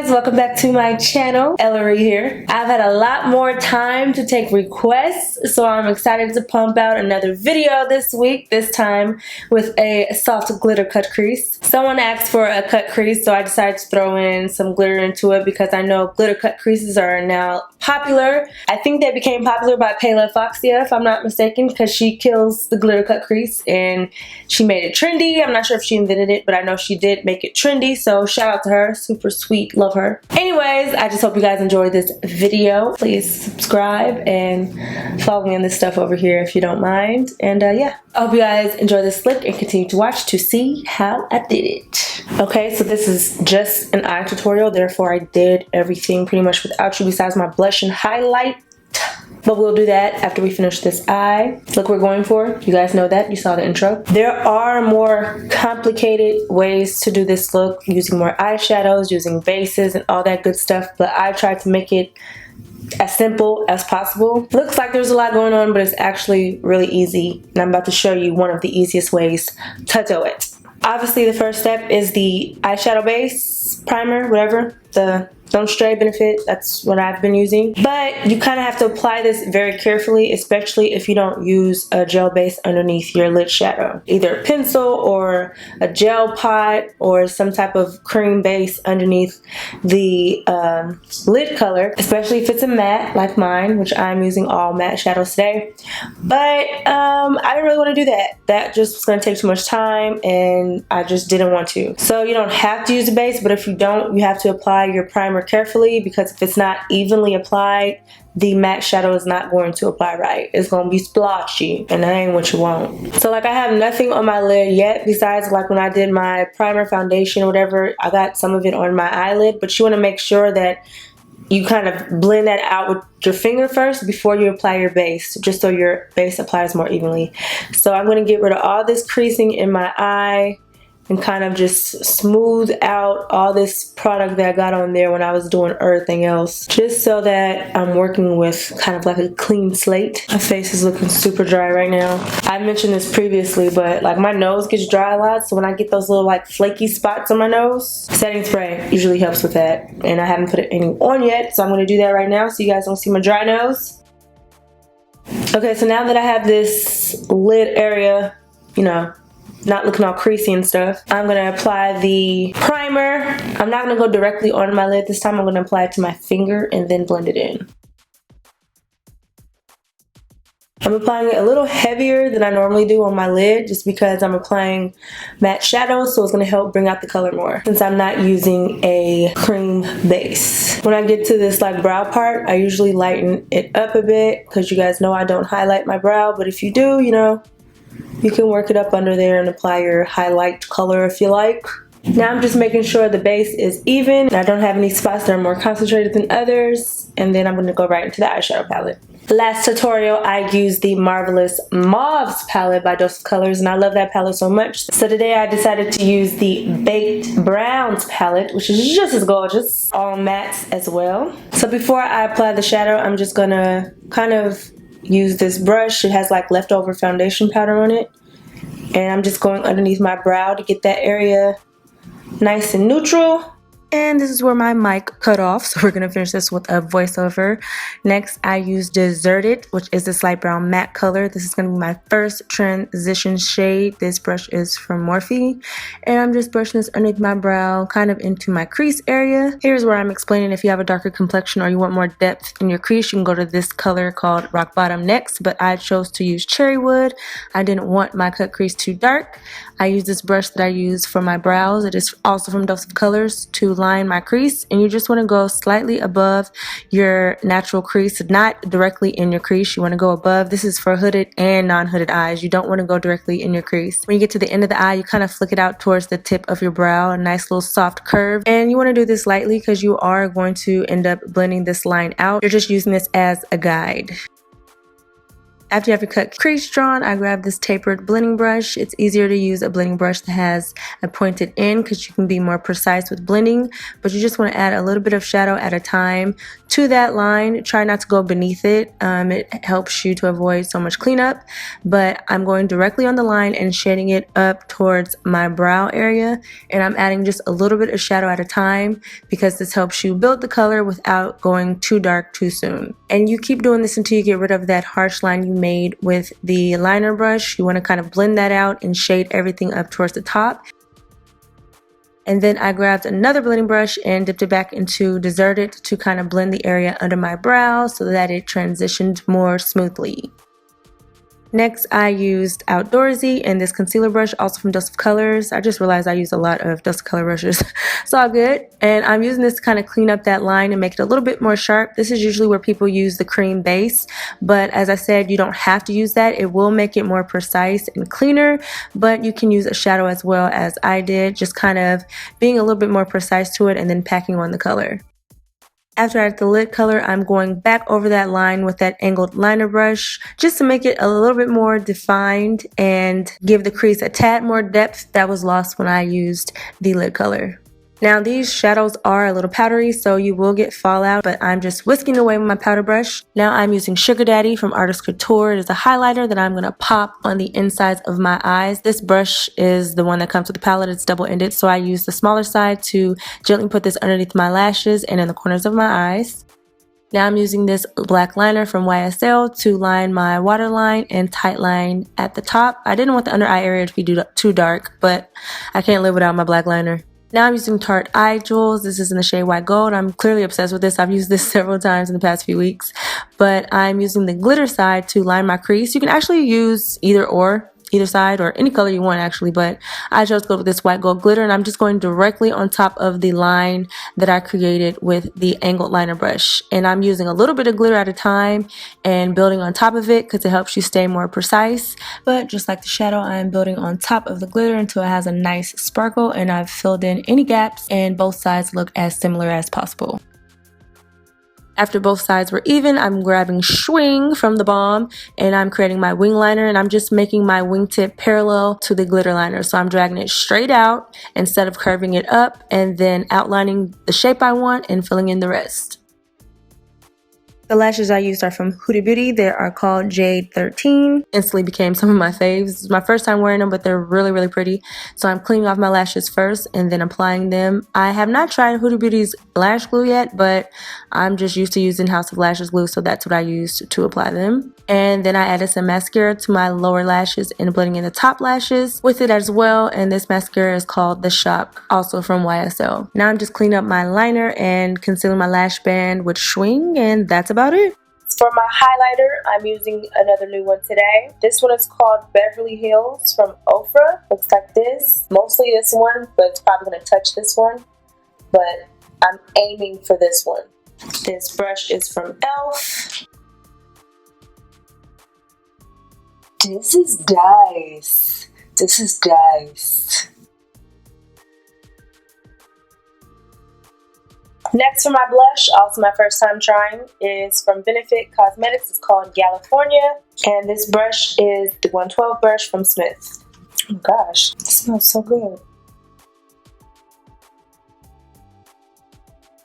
guys, welcome back to my channel. Ellarie here. I've had a lot more time to take requests, so I'm excited to pump out another video this week, this time with a soft glitter cut crease. Someone asked for a cut crease, so I decided to throw in some glitter into it because I know glitter cut creases are now popular. I think they became popular by Paula Foxia, if I'm not mistaken, because she kills the glitter cut crease and she made it trendy. I'm not sure if she invented it, but I know she did make it trendy, so shout out to her. Super sweet, love her. Anyways, I just hope you guys enjoyed this video. Please subscribe and follow me on this stuff over here if you don't mind. And yeah, I hope you guys enjoy this look and continue to watch to see how I did it. Okay, so this is just an eye tutorial, therefore I did everything pretty much without you besides my blush and highlight. But we'll do that after we finish this eye. Look we're going for. You guys know that. You saw the intro. There are more complicated ways to do this look using more eyeshadows, using bases and all that good stuff. But I tried to make it as simple as possible. Looks like there's a lot going on, but it's actually really easy. And I'm about to show you one of the easiest ways to do it. Obviously, the first step is the eyeshadow base, primer, whatever. The Don't Stray Benefit, that's what I've been using. But you kind of have to apply this very carefully, especially if you don't use a gel base underneath your lid shadow. Either a pencil or a gel pot or some type of cream base underneath the lid color, especially if it's a matte like mine, which I'm using all matte shadows today. But I didn't really want to do that. That just was going to take too much time and I just didn't want to. So you don't have to use a base, but if you don't, you have to apply your primer carefully, because if it's not evenly applied, the matte shadow is not going to apply right. It's going to be splotchy, and that ain't what you want. So like I have nothing on my lid yet besides like when I did my primer, foundation, or whatever. I got some of it on my eyelid, but you want to make sure that you kind of blend that out with your finger first before you apply your base, just so your base applies more evenly. So I'm going to get rid of all this creasing in my eye and kind of just smooth out all this product that I got on there when I was doing everything else, just so that I'm working with kind of like a clean slate. My face is looking super dry right now. I mentioned this previously, but like my nose gets dry a lot, so when I get those little like flaky spots on my nose, setting spray usually helps with that, and I haven't put any on yet, so I'm going to do that right now so you guys don't see my dry nose. Okay, so now that I have this lid area, you know, not looking all creasy and stuff, I'm going to apply the primer. I'm not going to go directly on my lid this time. I'm going to apply it to my finger and then blend it in. I'm applying it a little heavier than I normally do on my lid just because I'm applying matte shadows, so it's going to help bring out the color more since I'm not using a cream base. When I get to this like brow part, I usually lighten it up a bit because you guys know I don't highlight my brow, but if you do, you know, you can work it up under there and apply your highlight color if you like. Now I'm just making sure the base is even and I don't have any spots that are more concentrated than others. And then I'm going to go right into the eyeshadow palette. Last tutorial, I used the Marvelous Mauves palette by Dose of Colors, and I love that palette so much. So today I decided to use the Baked Browns palette, which is just as gorgeous. All mattes as well. So before I apply the shadow, I'm just going to kind of use this brush. It has like leftover foundation powder on it, and I'm just going underneath my brow to get that area nice and neutral. And this is where my mic cut off, so we're gonna finish this with a voiceover. Next, I use Deserted, which is this light brown matte color. This is gonna be my first transition shade. This brush is from Morphe, and I'm just brushing this underneath my brow, kind of into my crease area. Here's where I'm explaining if you have a darker complexion or you want more depth in your crease, you can go to this color called Rock Bottom next, but I chose to use Cherry Wood. I didn't want my cut crease too dark. I use this brush that I use for my brows. It is also from Dose of Colors to line my crease, and you just want to go slightly above your natural crease, not directly in your crease. You want to go above. This is for hooded and non-hooded eyes. You don't want to go directly in your crease. When you get to the end of the eye, you kind of flick it out towards the tip of your brow, a nice little soft curve, and you want to do this lightly because you are going to end up blending this line out. You're just using this as a guide. After you have your cut crease drawn, I grab this tapered blending brush. It's easier to use a blending brush that has a pointed end because you can be more precise with blending, but you just want to add a little bit of shadow at a time to that line. Try not to go beneath it. It helps you to avoid so much cleanup, but I'm going directly on the line and shading it up towards my brow area, and I'm adding just a little bit of shadow at a time because this helps you build the color without going too dark too soon. And you keep doing this until you get rid of that harsh line you made with the liner brush. You want to kind of blend that out and shade everything up towards the top. And then I grabbed another blending brush and dipped it back into Deserted to kind of blend the area under my brow so that it transitioned more smoothly. Next, I used Outdoorsy and this concealer brush, also from Dust of Colors. I just realized I use a lot of Dust of Color brushes. It's all good. And I'm using this to kind of clean up that line and make it a little bit more sharp. This is usually where people use the cream base, but as I said, you don't have to use that. It will make it more precise and cleaner, but you can use a shadow as well as I did, just kind of being a little bit more precise to it and then packing on the color. After I add the lid color, I'm going back over that line with that angled liner brush just to make it a little bit more defined and give the crease a tad more depth that was lost when I used the lid color. Now these shadows are a little powdery, so you will get fallout, but I'm just whisking away with my powder brush. Now I'm using Sugar Daddy from Artist Couture. It is a highlighter that I'm going to pop on the insides of my eyes. This brush is the one that comes with the palette. It's double-ended, so I use the smaller side to gently put this underneath my lashes and in the corners of my eyes. Now I'm using this black liner from YSL to line my waterline and tight line at the top. I didn't want the under eye area to be too dark, but I can't live without my black liner. Now I'm using Tarte Eye Jewels. This is in the shade White Gold. I'm clearly obsessed with this. I've used this several times in the past few weeks. But I'm using the glitter side to line my crease. You can actually use either side or any color you want actually, but I chose to go with this white gold glitter, and I'm just going directly on top of the line that I created with the angled liner brush. And I'm using a little bit of glitter at a time and building on top of it because it helps you stay more precise. But just like the shadow, I'm building on top of the glitter until it has a nice sparkle, and I've filled in any gaps and both sides look as similar as possible. After both sides were even, I'm grabbing Schwing from the Balm and I'm creating my wing liner, and I'm just making my wingtip parallel to the glitter liner. So I'm dragging it straight out instead of curving it up, and then outlining the shape I want and filling in the rest. The lashes I used are from Huda Beauty. They are called Jade 13. Instantly became some of my faves. This is my first time wearing them, but they're really, really pretty. So I'm cleaning off my lashes first and then applying them. I have not tried Huda Beauty's lash glue yet, but I'm just used to using House of Lashes glue, so that's what I used to apply them. And then I added some mascara to my lower lashes and blending in the top lashes with it as well. And this mascara is called The Shock, also from YSL. Now I'm just cleaning up my liner and concealing my lash band with Schwing, and that's about it. For my highlighter, I'm using another new one today. This one is called Beverly Hills from Ofra. Looks like this. Mostly this one, but it's probably going to touch this one. But I'm aiming for this one. This brush is from e.l.f. This is Dice. This is Dice. Next for my blush, also my first time trying, is from Benefit Cosmetics. It's called California. And this brush is the 112 brush from Smith. Oh gosh, it smells so good.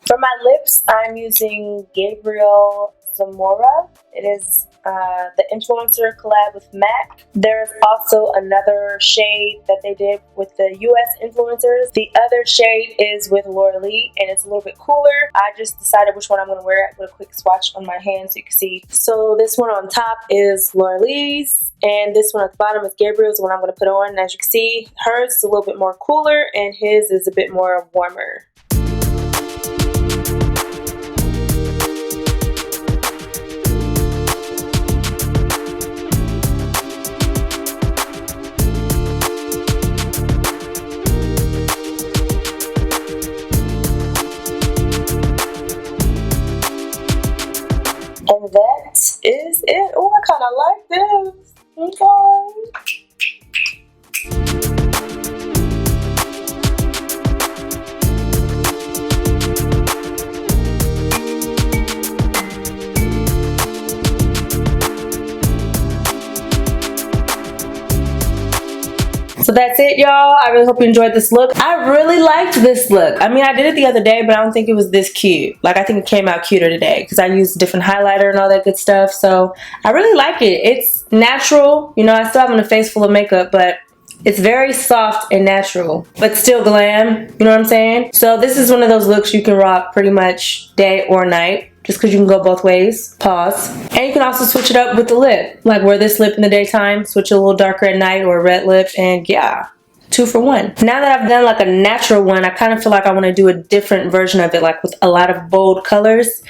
For my lips, I'm using Gabriel Zamora. It is the influencer collab with MAC. There's also another shade that they did with the US influencers. The other shade is with Ellarie, and it's a little bit cooler. I just decided which one I'm going to wear with a quick swatch on my hand so you can see. So this one on top is Ellarie's, and this one at the bottom is Gabriel's, the one I'm going to put on. And as you can see, hers is a little bit more cooler and his is a bit more warmer. And that is it. Oh, I kind of like this. Okay. that's it, y'all. I really hope you enjoyed this look. I really liked this look. I mean, I did it the other day, but I don't think it was this cute. Like, I think it came out cuter today because I used different highlighter and all that good stuff. So I really like it. It's natural. You know, I still have on a face full of makeup, but it's very soft and natural, but still glam. You know what I'm saying? So this is one of those looks you can rock pretty much day or night, just because you can go both ways. Pause. And you can also switch it up with the lip. Like, wear this lip in the daytime, switch it a little darker at night, or a red lip, and yeah. 2 for 1. Now that I've done like a natural one, I kind of feel like I want to do a different version of it, like with a lot of bold colors.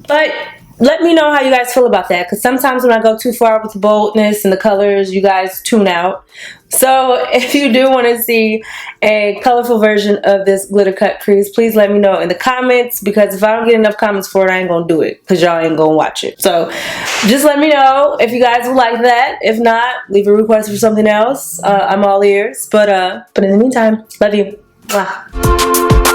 But let me know how you guys feel about that, because sometimes when I go too far with the boldness and the colors, you guys tune out. So if you do want to see a colorful version of this glitter cut crease, please let me know in the comments, because if I don't get enough comments for it, I ain't gonna do it, because y'all ain't gonna watch it. So just let me know if you guys would like that. If not, leave a request for something else. I'm all ears. But in the meantime, love you. Mwah.